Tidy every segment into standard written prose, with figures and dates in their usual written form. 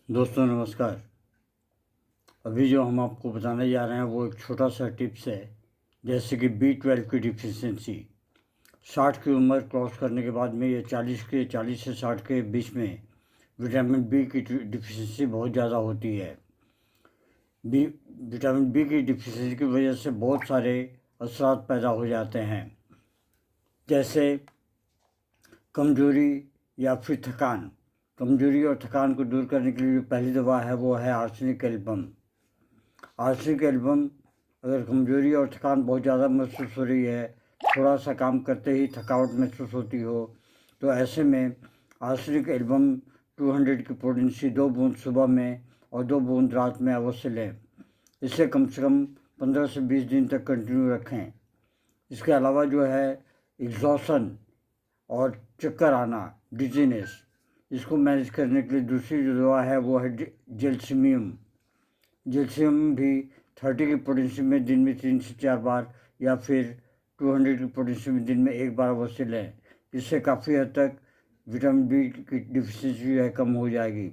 दोस्तों नमस्कार। अभी जो हम आपको बताने जा रहे हैं वो एक छोटा सा टिप्स है। जैसे कि B12 की डिफिशिएंसी 60 की उम्र क्रॉस करने के बाद में, या 40 से 60 के बीच में विटामिन बी की डिफिशिएंसी बहुत ज़्यादा होती है। विटामिन बी की डिफिशिएंसी की वजह से बहुत सारे असरात पैदा हो जाते हैं, जैसे कमजोरी या फिर थकान। कमजोरी और थकान को दूर करने के लिए जो पहली दवा है वो है आर्सेनिक एल्बम। आर्सेनिक एल्बम, अगर कमजोरी और थकान बहुत ज़्यादा महसूस हो रही है, थोड़ा सा काम करते ही थकावट महसूस होती हो, तो ऐसे में आर्सेनिक एल्बम 200 की पोटेंसी 2 बूंद सुबह में और 2 बूंद रात में अवश्य लें। इसे कम से कम 15 से 20 दिन तक कंटिन्यू रखें। इसके अलावा जो है एग्जॉशन और चक्कर आना, डिजीनेस, इसको मैनेज करने के लिए दूसरी जो दवा है वो है जेल्सिमियम। जेल्सियम भी 30 की पोटेंसी में दिन में 3 से 4 बार, या फिर 200 की पोटेंसी में दिन में 1 बार अवश्य लें। इससे काफ़ी हद तक विटामिन बी की डिफिशिएंसी जो है कम हो जाएगी।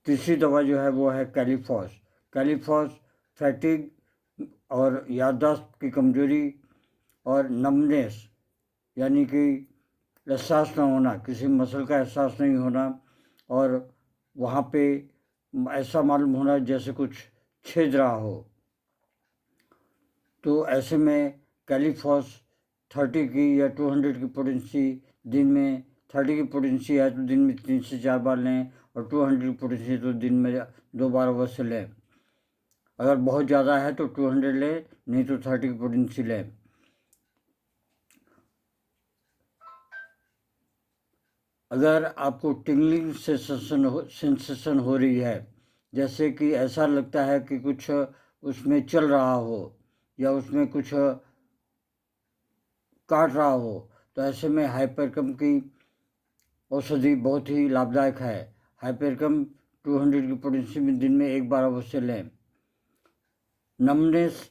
तीसरी दवा जो है वो है कैलीफॉस। कैलीफॉस फैटिग और याददाश्त की कमजोरी और नमनेस, यानी कि एहसास न होना, किसी मसल का एहसास नहीं होना और वहाँ पे ऐसा मालूम होना जैसे कुछ छेद रहा हो, तो ऐसे में कैलीफॉस 30 की या 200 की पोटेंसी दिन में, 30 की पोटेंसी है तो दिन में 3 से 4 बार लें, और 200 की पोटेंसी तो दिन में 2 बार अवश्य लें। अगर बहुत ज़्यादा है तो 200 लें, नहीं तो 30 की पोटेंसी लें। अगर आपको टिंगलिंग सेंसेशन हो रही है, जैसे कि ऐसा लगता है कि कुछ उसमें चल रहा हो या उसमें कुछ काट रहा हो, तो ऐसे में हाइपरकम की औषधि बहुत ही लाभदायक है। हाइपरकम 200 की पोटेंसी में दिन में 1 बार अवश्य लें। नमनेस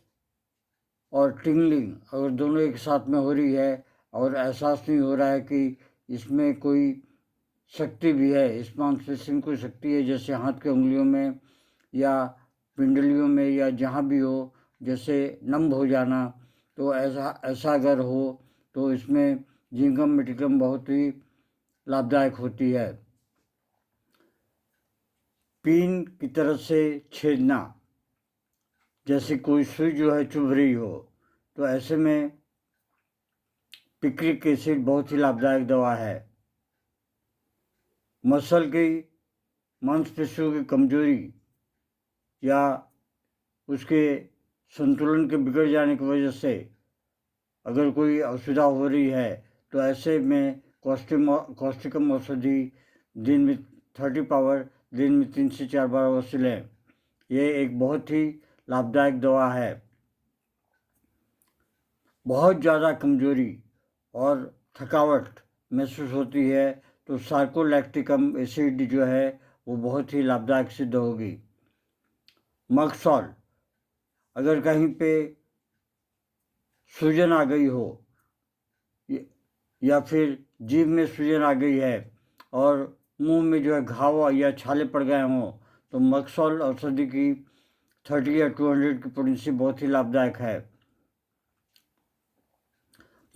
और टिंगलिंग अगर दोनों एक साथ में हो रही है और एहसास नहीं हो रहा है कि इसमें कोई शक्ति भी है, इस मांसपेशी में कोई शक्ति है, जैसे हाथ के उंगलियों में या पिंडलियों में या जहाँ भी हो, जैसे नम हो जाना, तो ऐसा अगर हो तो इसमें जिंगम मेटिकम बहुत ही लाभदायक होती है। पीन की तरह से छेदना, जैसे कोई सुई जो है चुभ रही हो, तो ऐसे में पिक्रिक एसिड बहुत ही लाभदायक दवा है। मसल की मांसपेशियों की कमजोरी या उसके संतुलन के बिगड़ जाने की वजह से अगर कोई असुविधा हो रही है, तो ऐसे में कॉस्टिकम औषधि दिन में 30 पावर दिन में 3 से 4 बार अवश्य लें। ये एक बहुत ही लाभदायक दवा है। बहुत ज़्यादा कमजोरी और थकावट महसूस होती है तो सार्कोलैक्टिकम एसिड जो है वो बहुत ही लाभदायक सिद्ध होगी। मक्सॉल, अगर कहीं पे सूजन आ गई हो या फिर जीभ में सूजन आ गई है और मुंह में जो है घाव या छाले पड़ गए हों, तो मक्सॉल औषधि की 30 या 200 की पोटेंसी बहुत ही लाभदायक है।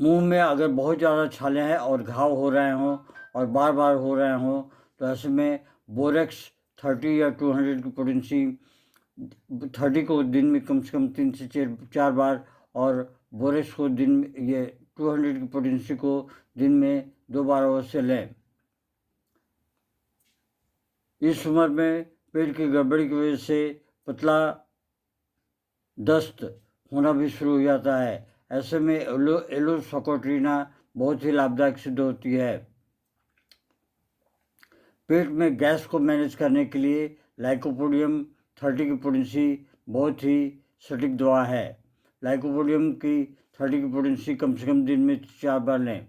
मुंह में अगर बहुत ज़्यादा छाले हैं और घाव हो रहे हों और बार बार हो रहे हों, तो ऐसे में बोरेक्स 30 या 200 की पोटेंसी 30 को दिन में कम से कम 3 से 4 बार, और बोरेक्स को दिन में, ये 200 की पोटेंसी को दिन में 2 बार अवश्य लें। इस उम्र में पेट की गड़बड़ी की वजह से पतला दस्त होना भी शुरू हो जाता है। ऐसे में एलोसोकोट्रिना बहुत ही लाभदायक सिद्ध होती है। पेट में गैस को मैनेज करने के लिए लाइकोपोडियम 30 की पोटेंसी बहुत ही सटीक दवा है। लाइकोपोडियम की 30 की पोटेंसी कम से कम दिन में 4 बार लें।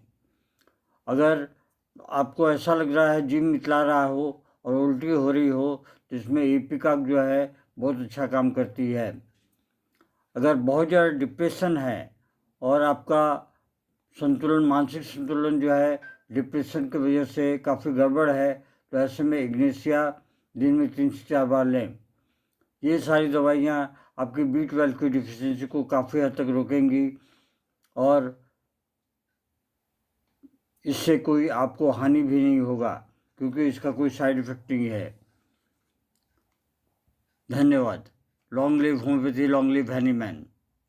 अगर आपको ऐसा लग रहा है जिम मितला रहा हो और उल्टी हो रही हो, तो इसमें एपिकाक जो है बहुत अच्छा काम करती है। अगर बहुत ज़्यादा डिप्रेशन है और आपका संतुलन, मानसिक संतुलन जो है डिप्रेशन की वजह से काफ़ी गड़बड़ है, तो ऐसे में इग्नेशिया दिन में 3 से 4 बार लें। ये सारी दवाइयाँ आपकी B12 की डिफिशियंसी को काफ़ी हद तक रोकेंगी और इससे कोई आपको हानि भी नहीं होगा, क्योंकि इसका कोई साइड इफ़ेक्ट नहीं है। धन्यवाद। Long live homeopathy, long live Hahnemann.